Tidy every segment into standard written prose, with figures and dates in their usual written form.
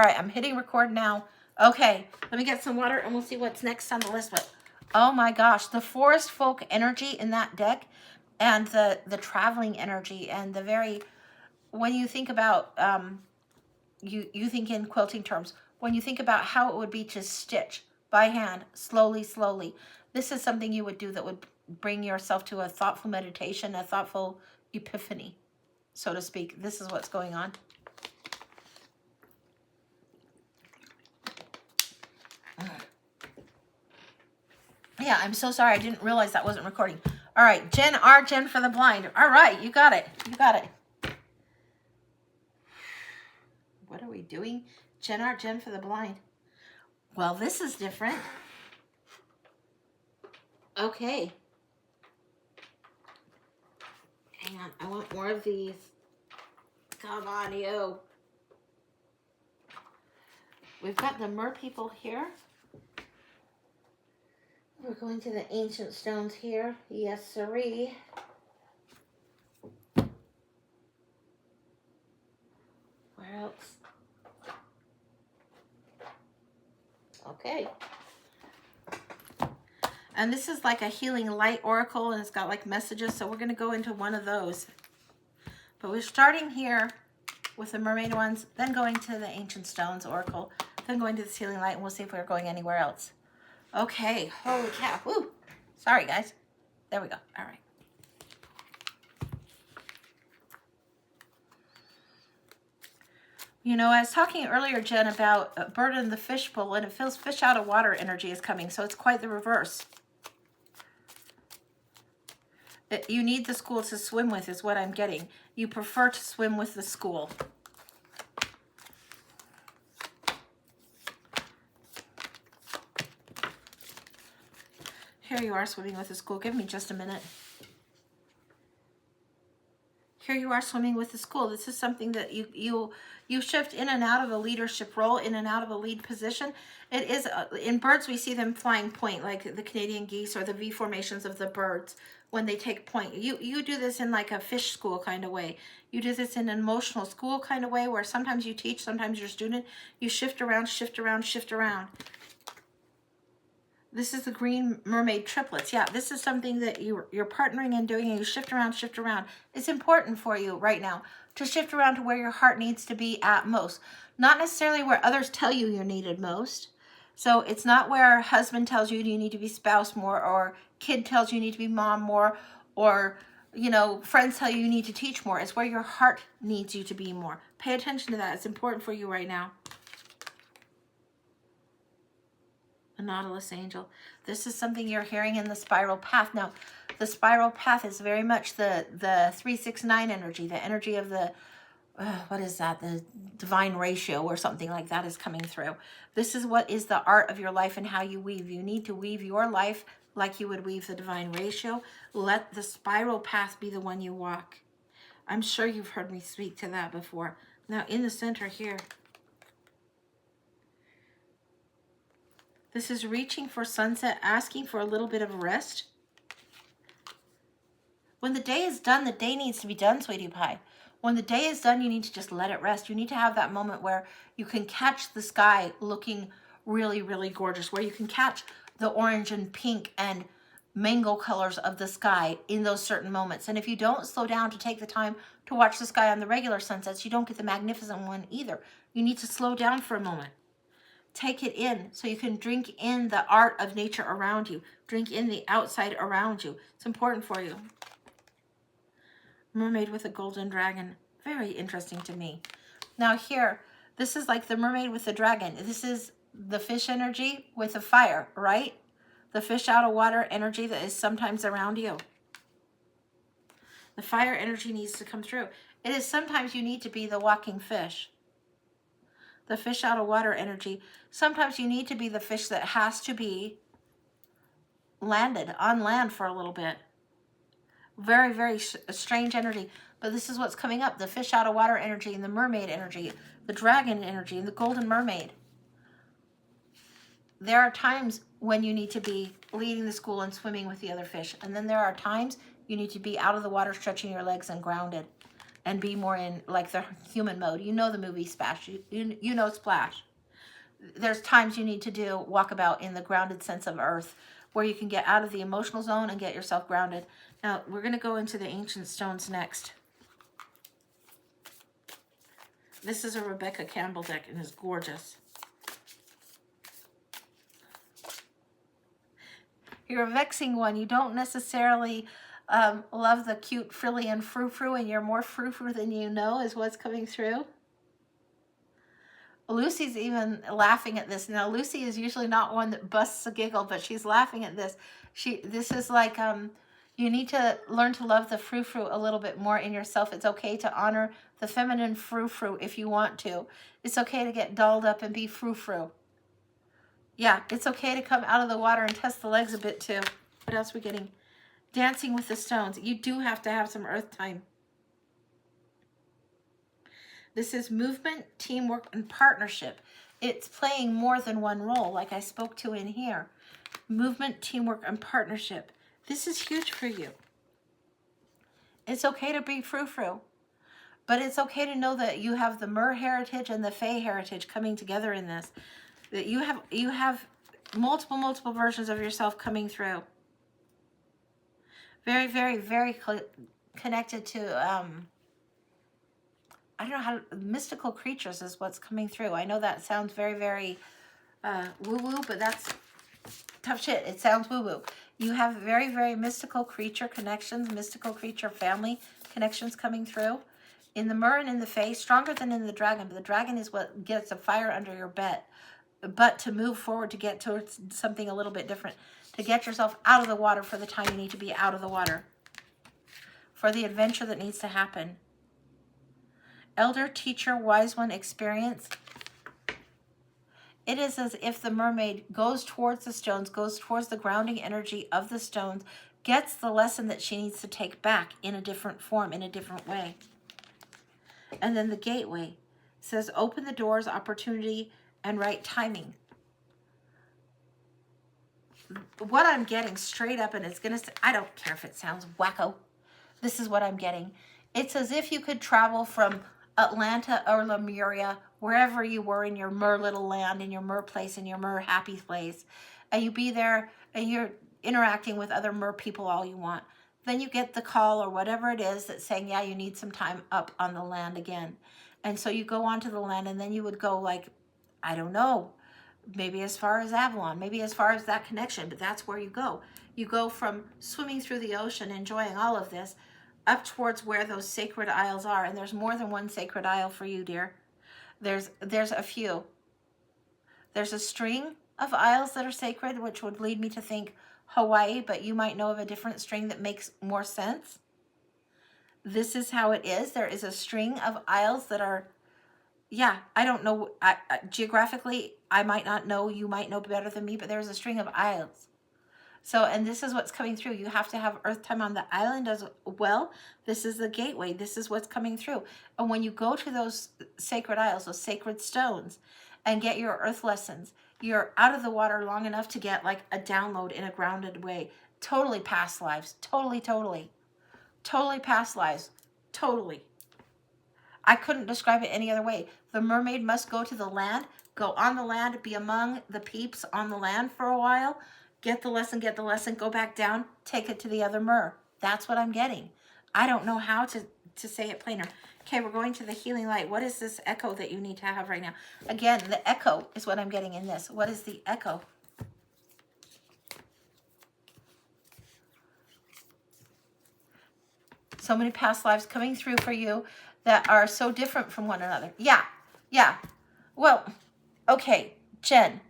All right, I'm hitting record now. Okay, let me get some water and we'll see what's next on the list. But oh my gosh, the forest folk energy in that deck, and the traveling energy, and the very, when you think about you think in quilting terms. When you think about how it would be to stitch by hand, slowly, slowly, this is something you would do that would bring yourself to a thoughtful meditation, a thoughtful epiphany, so to speak. This is what's going on. Yeah, I'm so sorry. I didn't realize that wasn't recording. All right, Jen R. Jen for the blind. All right, you got it. You got it. What are we doing? Jen R. Jen for the blind. Well, this is different. Okay. Hang on, I want more of these. Come on, you. We've got the mer people here. We're going to the ancient stones here. Yes, sirree. Where else? Okay. And this is like a healing light oracle, and it's got like messages, so we're going to go into one of those. But we're starting here with the mermaid ones, then going to the ancient stones oracle, then going to the healing light, and we'll see if we're going anywhere else. Okay, holy cow. Woo! Sorry, guys. There we go. All right. You know, I was talking earlier, Jen, about a bird in the fishbowl, and it feels fish out of water energy is coming, so it's quite the reverse. You need the school to swim with is what I'm getting. You prefer to swim with the school. Here you are swimming with the school. Give me just a minute. Here you are swimming with the school. This is something that you shift in and out of a leadership role, in and out of a lead position. It is, in birds, we see them flying point, like the Canadian geese or the V formations of the birds when they take point. You do this in like a fish school kind of way. You do this in an emotional school kind of way where sometimes you teach, sometimes you're a student. You shift around, shift around, shift around. This is the green mermaid triplets. Yeah, this is something that you're partnering and doing, and you shift around, shift around. It's important for you right now to shift around to where your heart needs to be at most. Not necessarily where others tell you you're needed most. So it's not where husband tells you need to be spouse more, or kid tells you need to be mom more, or, you know, friends tell you need to teach more. It's where your heart needs you to be more. Pay attention to that. It's important for you right now. A Nautilus angel. This is something you're hearing in the spiral path. Now, the spiral path is very much the 369 energy, the energy of the, what is that? The divine ratio or something like that is coming through. This is what is the art of your life and how you weave. You need to weave your life like you would weave the divine ratio. Let the spiral path be the one you walk. I'm sure you've heard me speak to that before. Now, in the center here, this is reaching for sunset, asking for a little bit of rest. When the day is done, the day needs to be done, sweetie pie. When the day is done, you need to just let it rest. You need to have that moment where you can catch the sky looking really, really gorgeous, where you can catch the orange and pink and mango colors of the sky in those certain moments. And if you don't slow down to take the time to watch the sky on the regular sunsets, you don't get the magnificent one either. You need to slow down for a moment. Take it in so you can drink in the art of nature around you. Drink in the outside around you. It's important for you. Mermaid with a golden dragon. Very interesting to me. Now here, this is like the mermaid with the dragon. This is the fish energy with the fire, right? The fish out of water energy that is sometimes around you. The fire energy needs to come through. It is sometimes you need to be the walking fish. The fish out of water energy. Sometimes you need to be the fish that has to be landed on land for a little bit. Very, very strange energy. But this is what's coming up. The fish out of water energy and the mermaid energy. The dragon energy and the golden mermaid. There are times when you need to be leading the school and swimming with the other fish. And then there are times you need to be out of the water, stretching your legs and grounded. and be more in like the human mode. You know the movie Splash. You know Splash. There's times you need to do walkabout in the grounded sense of earth, where you can get out of the emotional zone and get yourself grounded. Now, we're going to go into the ancient stones next. This is a Rebecca Campbell deck and is gorgeous. You're a vexing one. You don't necessarily love the cute frilly and frou-frou, and you're more frou-frou than you know is what's coming through. Lucy's even laughing at this. Now, Lucy is usually not one that busts a giggle, but she's laughing at this. This is like, you need to learn to love the frou-frou a little bit more in yourself. It's okay to honor the feminine frou-frou if you want to. It's okay to get dolled up and be frou-frou. Yeah, it's okay to come out of the water and test the legs a bit too. What else are we getting? Dancing with the stones. You do have to have some earth time. This is movement, teamwork, and partnership. It's playing more than one role, like I spoke to in here. Movement, teamwork, and partnership. This is huge for you. It's okay to be frou-frou, but it's okay to know that you have the Mer heritage and the Fae heritage coming together in this. That you have multiple versions of yourself coming through. Very, very, very connected to I don't know how mystical creatures is what's coming through. I know that sounds very, very woo-woo, but that's tough shit. It sounds woo-woo. You have very, very mystical creature connections, mystical creature family connections coming through. In the Mer and in the Fae, stronger than in the Dragon, but the Dragon is what gets a fire under your butt to move forward, to get towards something a little bit different, to get yourself out of the water for the time you need to be out of the water, for the adventure that needs to happen. Elder, teacher, wise one, experience. It is as if the mermaid goes towards the stones, goes towards the grounding energy of the stones, gets the lesson that she needs to take back in a different form, in a different way. And then the gateway says, open the doors, opportunity, and right timing. What I'm getting straight up, and it's going to, I don't care if it sounds wacko. This is what I'm getting. It's as if you could travel from Atlanta or Lemuria, wherever you were in your Mer little land, in your Mer place, in your Mer happy place, and you be there and you're interacting with other Mer people all you want. Then you get the call or whatever it is that's saying, yeah, you need some time up on the land again. And so you go onto the land, and then you would go like, I don't know, maybe as far as Avalon, maybe as far as that connection, but that's where you go. You go from swimming through the ocean, enjoying all of this, up towards where those sacred isles are. And there's more than one sacred isle for you, dear. There's a few. There's a string of isles that are sacred, which would lead me to think Hawaii, but you might know of a different string that makes more sense. This is how it is. There is a string of isles that are, yeah, I don't know. Geographically, I might not know. You might know better than me, but there's a string of isles. So, and this is what's coming through. You have to have earth time on the island as well. This is the gateway. This is what's coming through. And when you go to those sacred isles, those sacred stones, and get your earth lessons, you're out of the water long enough to get like a download in a grounded way. Totally past lives. Totally past lives. Totally. I couldn't describe it any other way. The mermaid must go to the land, go on the land, be among the peeps on the land for a while, get the lesson, go back down, take it to the other mer. That's what I'm getting. I don't know how to say it plainer. Okay, we're going to the healing light. What is this echo that you need to have right now? Again, the echo is what I'm getting in this. What is the echo? So many past lives coming through for you that are so different from one another. Yeah. Well, okay, Jen,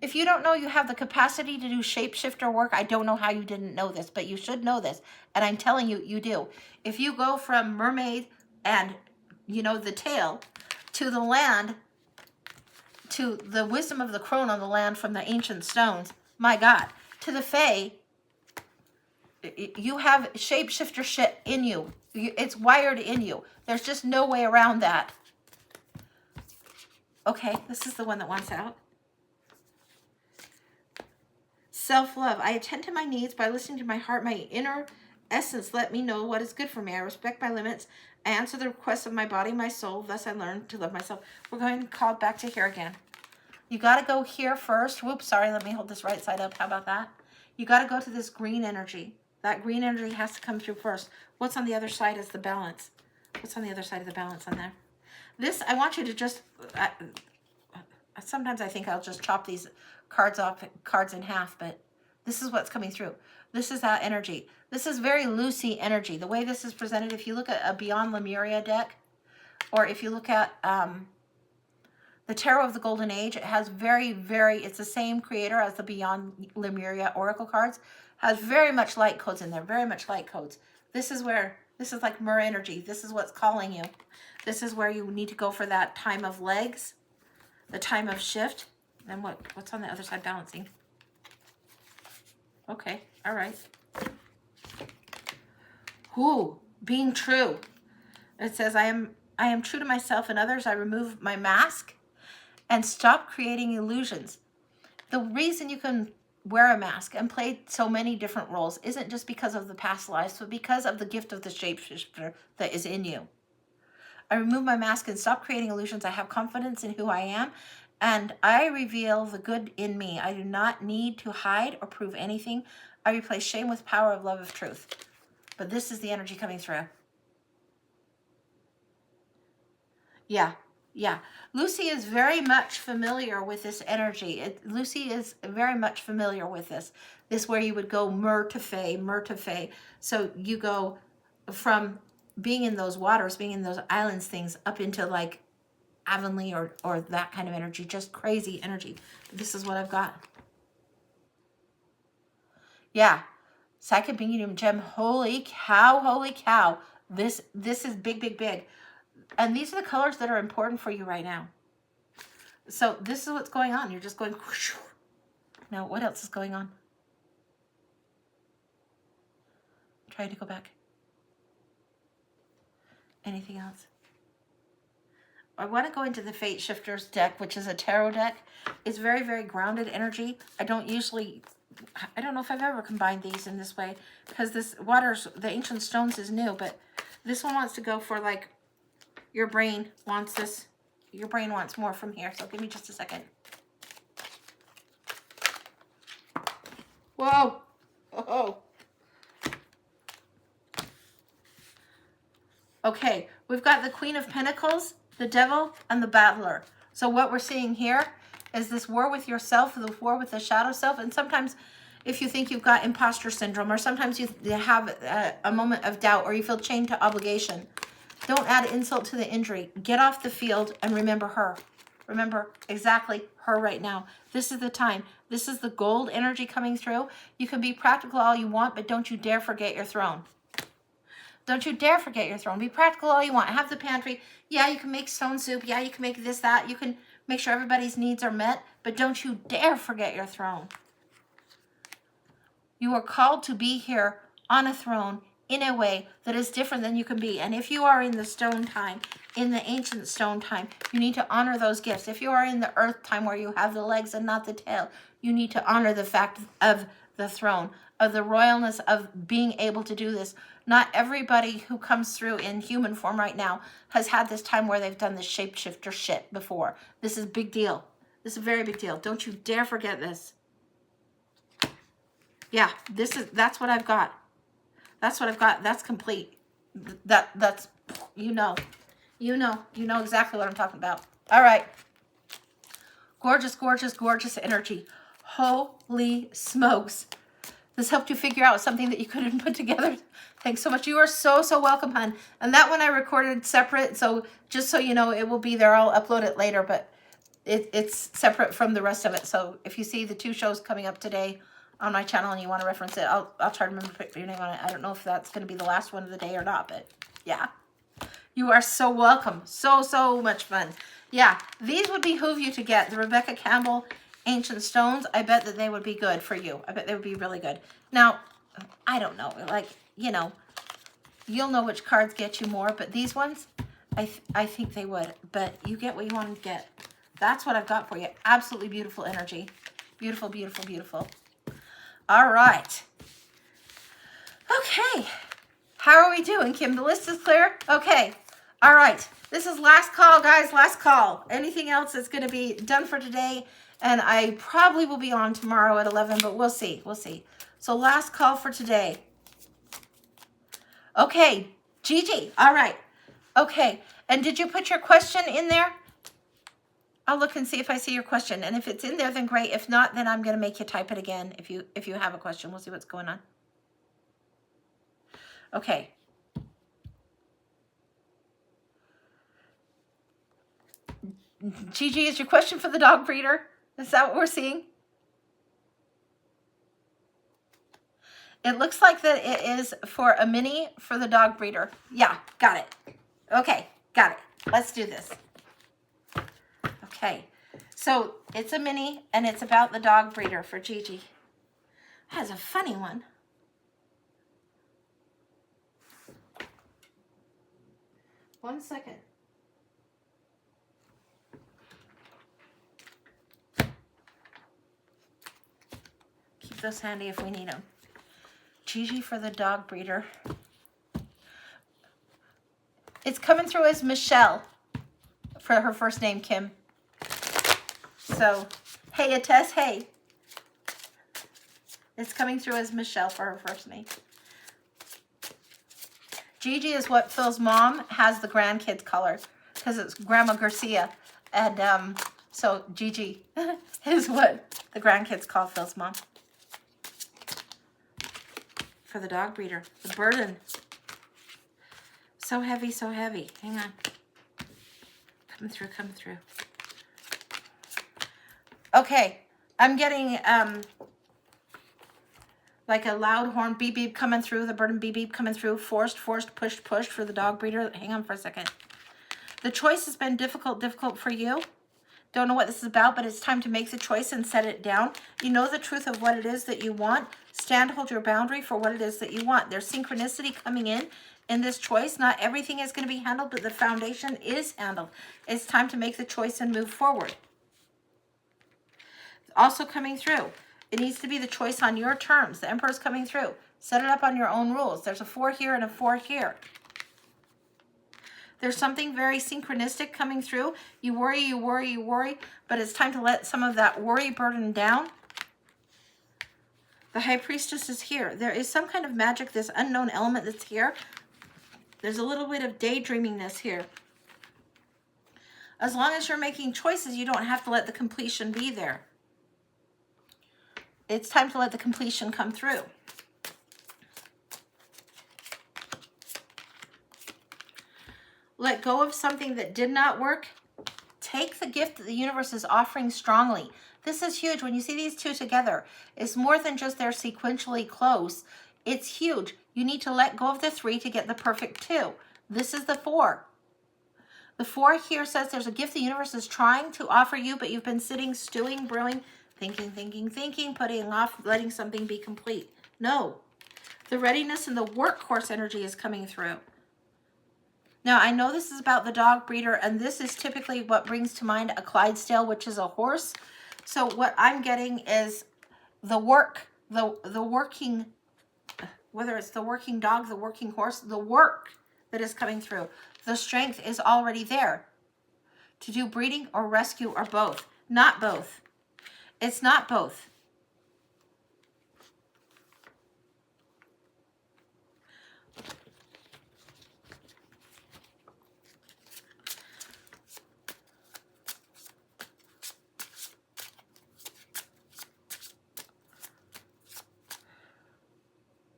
if you don't know you have the capacity to do shapeshifter work, I don't know how you didn't know this, but you should know this. And I'm telling you, you do. If you go from mermaid and, you know, the tail to the land, to the wisdom of the crone on the land from the ancient stones, my God, to the fae, you have shapeshifter shit in you. It's wired in you. There's just no way around that. Okay, this is the one that wants out. Self-love. I attend to my needs by listening to my heart, my inner essence, let me know what is good for me. I respect my limits. I answer the requests of my body, my soul. Thus I learn to love myself. We're going to call it back to here again. You got to go here first. Whoops, sorry. Let me hold this right side up. How about that? You got to go to this green energy. That green energy has to come through first. What's on the other side is the balance. What's on the other side of the balance on there? This, I want you to just, sometimes I think I'll just chop these cards in half, but this is what's coming through. This is that energy. This is very loosey energy. The way this is presented, if you look at a Beyond Lemuria deck, or if you look at the Tarot of the Golden Age, it has it's the same creator as the Beyond Lemuria Oracle cards, has very much light codes in there, very much light codes. This is like Mer energy. This is what's calling you. This is where you need to go for that time of legs, the time of shift. Then what's on the other side balancing? Okay, all right. Ooh, being true. It says, I am true to myself and others. I remove my mask and stop creating illusions. The reason you can wear a mask and play so many different roles isn't just because of the past lives, but because of the gift of the shapeshifter that is in you. I remove my mask and stop creating illusions. I have confidence in who I am, and I reveal the good in me. I do not need to hide or prove anything. I replace shame with power of love of truth. But this is the energy coming through. Yeah. Lucy is very much familiar with this energy. Lucy is very much familiar with this. This where you would go mer to fey. So you go from being in those waters, being in those islands things, up into like Avonlea or that kind of energy, just crazy energy. This is what I've got. Yeah. Second medium gem. Holy cow. This is big. And these are the colors that are important for you right now. So this is what's going on. You're just going. Now, what else is going on? Try to go back. Anything else? I want to go into the Fate Shifters deck, which is a tarot deck. It's very grounded energy. I don't know if I've ever combined these in this way, because this the Ancient Stones is new, but this one wants to go for like, your brain wants this. Your brain wants more from here. So give me just a second. Whoa. Oh. Okay, we've got the Queen of Pentacles, the Devil, and the Battler. So what we're seeing here is this war with yourself, the war with the shadow self. And sometimes if you think you've got imposter syndrome, or sometimes you have a moment of doubt, or you feel chained to obligation, don't add insult to the injury. Get off the field and remember her. Remember exactly her right now. This is the time. This is the gold energy coming through. You can be practical all you want, but don't you dare forget your throne. Don't you dare forget your throne. Be practical all you want. Have the pantry. Yeah, you can make stone soup. Yeah, you can make this, that. You can make sure everybody's needs are met, but don't you dare forget your throne. You are called to be here on a throne in a way that is different than you can be. And if you are in the stone time, in the ancient stone time, you need to honor those gifts. If you are in the earth time where you have the legs and not the tail, you need to honor the fact of the throne, of the royalness of being able to do this. Not everybody who comes through in human form right now has had this time where they've done this shapeshifter shit before. This is a big deal. This is a very big deal. Don't you dare forget this. Yeah, that's what I've got. That's what I've got. That's complete. That's you know exactly what I'm talking about. All right. Gorgeous energy. Holy smokes. This helped you figure out something that you couldn't put together. Thanks so much. You are so welcome, hon. And that one I recorded separate, so just so you know, it will be there. I'll upload it later, but it's separate from the rest of it. So if you see the 2 shows coming up today on my channel and you want to reference it, I'll try to remember to put your name on it. I don't know if that's going to be the last one of the day or not, but yeah. You are so welcome. So much fun. Yeah, these would behoove you to get the Rebecca Campbell Ancient Stones. I bet that they would be good for you. I bet they would be really good. Now, I don't know, like, you know, you'll know which cards get you more, but these ones, I think they would. But you get what you want to get. That's what I've got for you. Absolutely beautiful energy. Beautiful. All right. Okay. How are we doing, Kim? The list is clear? Okay. All right. This is last call, guys. Last call. Anything else that's going to be done for today? And I probably will be on tomorrow at 11, but we'll see. We'll see. So last call for today. Okay. Gigi. All right. Okay. And did you put your question in there? I'll look and see if I see your question. And if it's in there, then great. If not, then I'm going to make you type it again if you have a question. We'll see what's going on. Okay. Gigi, is your question for the dog breeder? Is that what we're seeing? It looks like that it is for a mini for the dog breeder. Yeah, got it. Okay, got it. Let's do this. Okay, so it's a mini and it's about the dog breeder for Gigi. That's a funny one. One second. Keep those handy if we need them. Gigi for the dog breeder. It's coming through as Michelle for her first name, Kim. So, hey, Tess, hey. It's coming through as Michelle for her first name. Gigi is what Phil's mom has the grandkids color because it's Grandma Garcia. And so Gigi is what the grandkids call Phil's mom. For the dog breeder. The burden. So heavy, so heavy. Hang on. Coming through, coming through. Okay. I'm getting like a loud horn beep beep coming through. The burden beep beep coming through. Forced, pushed for the dog breeder. Hang on for a second. The choice has been difficult for you. Don't know what this is about, but it's time to make the choice and set it down. You know the truth of what it is that you want. Stand, hold your boundary for what it is that you want. There's synchronicity coming in this choice. Not everything is going to be handled, but the foundation is handled. It's time to make the choice and move forward. Also coming through. It needs to be the choice on your terms. The Emperor's coming through. Set it up on your own rules. There's a 4 here and a 4 here. There's something very synchronistic coming through. You worry, but it's time to let some of that worry burden down. The High Priestess is here. There is some kind of magic, this unknown element that's here. There's a little bit of daydreaminess here. As long as you're making choices, you don't have to let the completion be there. It's time to let the completion come through. Let go of something that did not work. Take the gift that the universe is offering strongly. This is huge. When you see these two together, it's more than just they're sequentially close. It's huge. You need to let go of the 3 to get the perfect 2. This is the 4. The 4 here says there's a gift the universe is trying to offer you, but you've been sitting, stewing, brewing, thinking, putting off, letting something be complete. No. The readiness and the workhorse energy is coming through. Now, I know this is about the dog breeder, and this is typically what brings to mind a Clydesdale, which is a horse. So what I'm getting is the working, whether it's the working dog, the working horse, the work that is coming through. The strength is already there to do breeding or rescue or both. Not both. It's not both.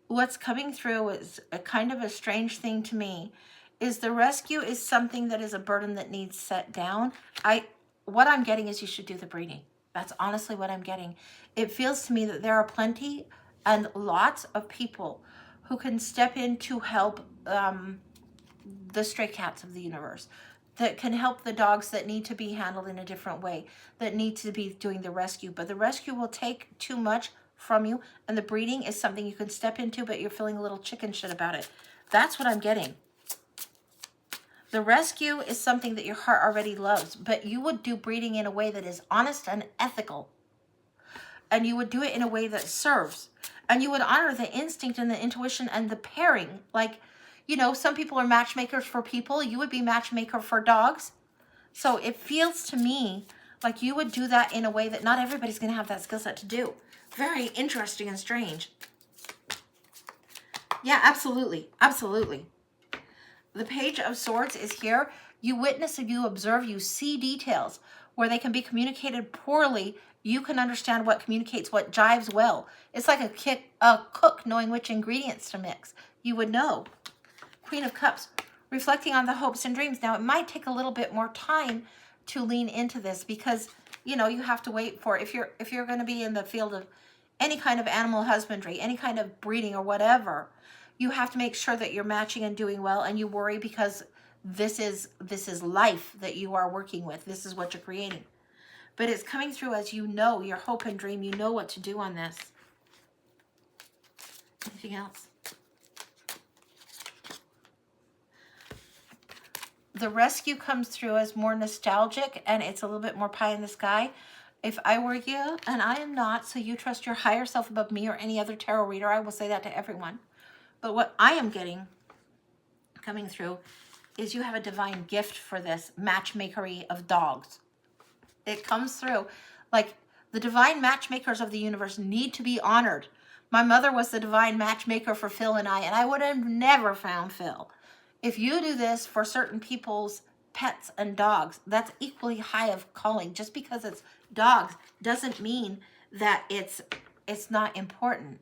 What's coming through is a kind of a strange thing to me, is the rescue is something that is a burden that needs set down. What I'm getting is you should do the breeding. That's honestly what I'm getting. It feels to me that there are plenty and lots of people who can step in to help the stray cats of the universe, that can help the dogs that need to be handled in a different way, that need to be doing the rescue. But the rescue will take too much from you, and the breeding is something you can step into, but you're feeling a little chicken shit about it. That's what I'm getting. The rescue is something that your heart already loves, but you would do breeding in a way that is honest and ethical. And you would do it in a way that serves. And you would honor the instinct and the intuition and the pairing. Like, you know, some people are matchmakers for people. You would be matchmaker for dogs. So it feels to me like you would do that in a way that not everybody's going to have that skill set to do. Very interesting and strange. Yeah, absolutely. Absolutely. The Page of Swords is here. You witness and you observe, you see details where they can be communicated poorly. You can understand what communicates, what jives well. It's like a cook knowing which ingredients to mix. You would know. Queen of Cups, reflecting on the hopes and dreams. Now, it might take a little bit more time to lean into this because, you know, you have to wait for, if you're going to be in the field of any kind of animal husbandry, any kind of breeding or whatever, you have to make sure that you're matching and doing well, and you worry because this is life that you are working with. This is what you're creating. But it's coming through as you know, your hope and dream. You know what to do on this. Anything else? The rescue comes through as more nostalgic, and it's a little bit more pie in the sky. If I were you, and I am not, so you trust your higher self above me or any other tarot reader, I will say that to everyone. But what I am getting coming through is you have a divine gift for this matchmakery of dogs. It comes through like the divine matchmakers of the universe need to be honored. My mother was the divine matchmaker for Phil and I would have never found Phil. If you do this for certain people's pets and dogs, that's equally high of calling. Just because it's dogs doesn't mean that it's not important.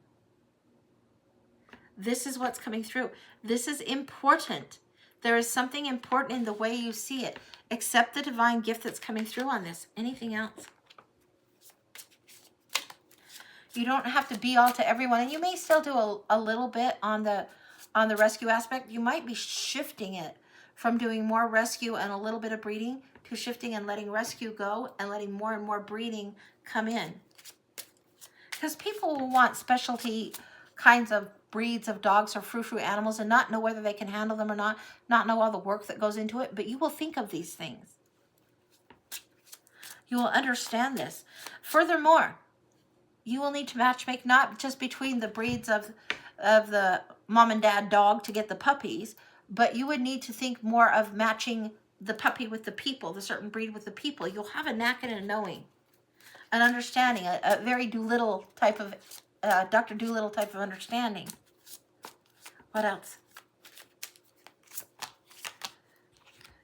This is what's coming through. This is important. There is something important in the way you see it. Accept the divine gift that's coming through on this. Anything else? You don't have to be all to everyone, and you may still do a little bit on the rescue aspect. You might be shifting it from doing more rescue and a little bit of breeding to shifting and letting rescue go and letting more and more breeding come in. Because people will want specialty kinds of breeds of dogs or frou-frou animals and not know whether they can handle them or not know all the work that goes into it, but you will think of these things. You will understand this. Furthermore, you will need to matchmake not just between the breeds of the mom and dad dog to get the puppies, but you would need to think more of matching the puppy with the people, the certain breed with the people. You'll have a knack and a knowing, an understanding, a very Doolittle type of, Dr. Doolittle type of understanding. What else?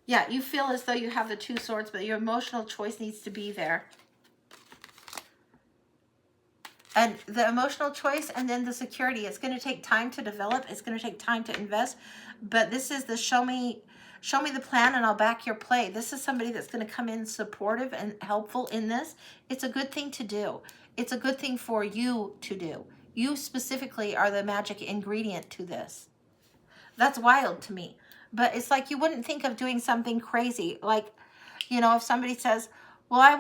Yeah, you feel as though you have the two swords, but your emotional choice needs to be there. And the emotional choice and then the security, it's going to take time to develop. It's going to take time to invest. But this is the show me the plan and I'll back your play. This is somebody that's going to come in supportive and helpful in this. It's a good thing to do. It's a good thing for you to do. You specifically are the magic ingredient to this. That's wild to me. But it's like you wouldn't think of doing something crazy. Like, you know, if somebody says, well, I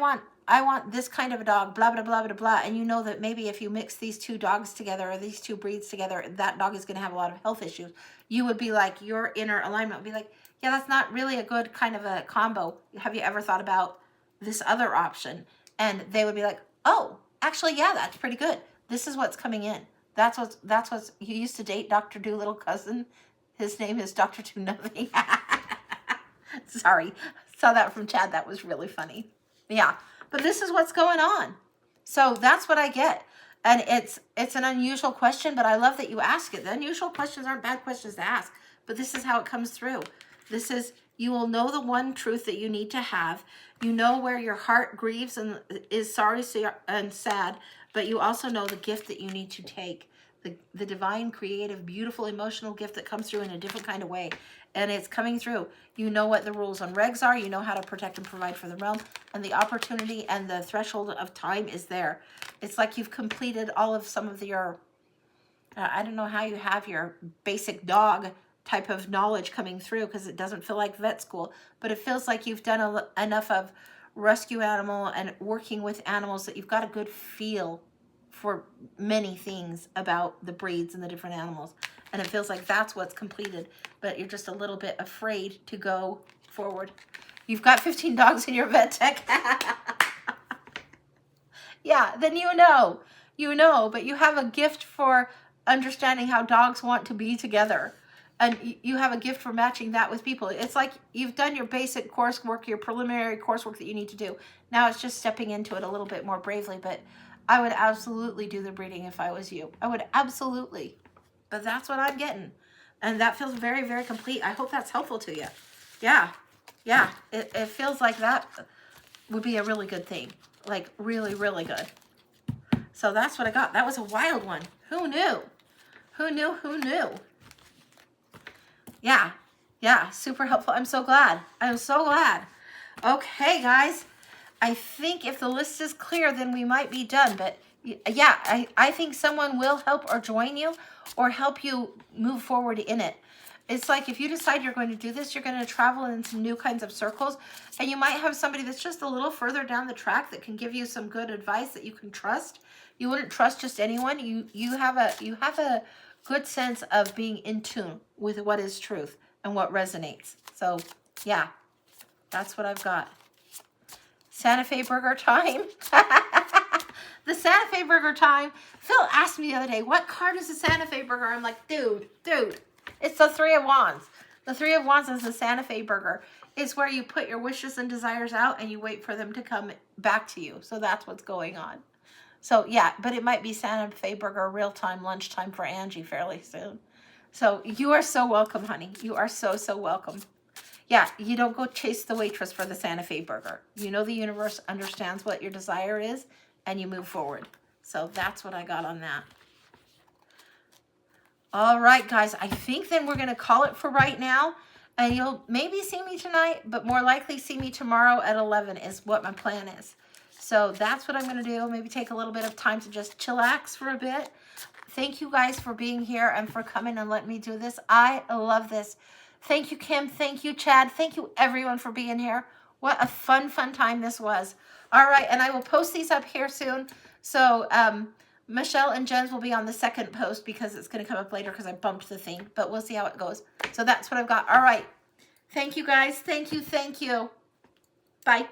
want this kind of a dog, blah, blah, blah, blah, blah. And you know that maybe if you mix these two dogs together or these two breeds together, that dog is going to have a lot of health issues. You would be like, your inner alignment would be like, yeah, that's not really a good kind of a combo. Have you ever thought about this other option? And they would be like, oh, actually, yeah, that's pretty good. This is what's coming in. That's what's, you used to date Dr. Doolittle cousin. His name is Dr. Do Nothing. Sorry. Saw that from Chad. That was really funny. Yeah. But this is what's going on. So that's what I get. And it's an unusual question, but I love that you ask it. The unusual questions aren't bad questions to ask, but this is how it comes through. This is, you will know the one truth that you need to have. You know where your heart grieves and is sorry and sad, but you also know the gift that you need to take. The divine, creative, beautiful, emotional gift that comes through in a different kind of way. And it's coming through. You know what the rules and regs are. You know how to protect and provide for the realm. And the opportunity and the threshold of time is there. It's like you've completed all of some of your, I don't know how you have your basic dog type of knowledge coming through because it doesn't feel like vet school. But it feels like you've done enough of rescue animal and working with animals that you've got a good feel for many things about the breeds and the different animals. And it feels like that's what's completed, but you're just a little bit afraid to go forward. You've got 15 dogs in your vet tech. Yeah, then you know. you know, but you have a gift for understanding how dogs want to be together. And you have a gift for matching that with people. It's like you've done your basic coursework, your preliminary coursework that you need to do. Now it's just stepping into it a little bit more bravely. But I would absolutely do the breeding if I was you. I would absolutely. But that's what I'm getting. And that feels very, very complete. I hope that's helpful to you. Yeah. Yeah. It feels like that would be a really good thing. Like really, really good. So that's what I got. That was a wild one. Who knew? Who knew? Who knew? Yeah. Yeah. Super helpful. I'm so glad. I'm so glad. Okay, guys. I think if the list is clear, then we might be done. But yeah, I think someone will help or join you or help you move forward in it. It's like if you decide you're going to do this, you're going to travel in some new kinds of circles, and you might have somebody that's just a little further down the track that can give you some good advice that you can trust. You wouldn't trust just anyone. You have a good sense of being in tune with what is truth and what resonates. So yeah, that's what I've got. Santa Fe burger time. The Santa Fe burger time. Phil asked me the other day, what card is the Santa Fe burger? I'm like, dude, it's the Three of Wands. The Three of Wands is the Santa Fe burger. It's where you put your wishes and desires out and you wait for them to come back to you. So that's what's going on. So yeah, but it might be Santa Fe burger real time, lunchtime for Angie fairly soon. So you are so welcome, honey. You are so, so welcome. Yeah, you don't go chase the waitress for the Santa Fe burger. You know the universe understands what your desire is, and you move forward. So that's what I got on that. All right, guys, I think then we're going to call it for right now. And you'll maybe see me tonight, but more likely see me tomorrow at 11 is what my plan is. So that's what I'm going to do. Maybe take a little bit of time to just chillax for a bit. Thank you guys for being here and for coming and letting me do this. I love this. Thank you, Kim. Thank you, Chad. Thank you, everyone, for being here. What a fun, fun time this was. All right, and I will post these up here soon. So Michelle and Jen's will be on the second post because it's going to come up later because I bumped the thing. But we'll see how it goes. So that's what I've got. All right. Thank you, guys. Thank you. Thank you. Bye.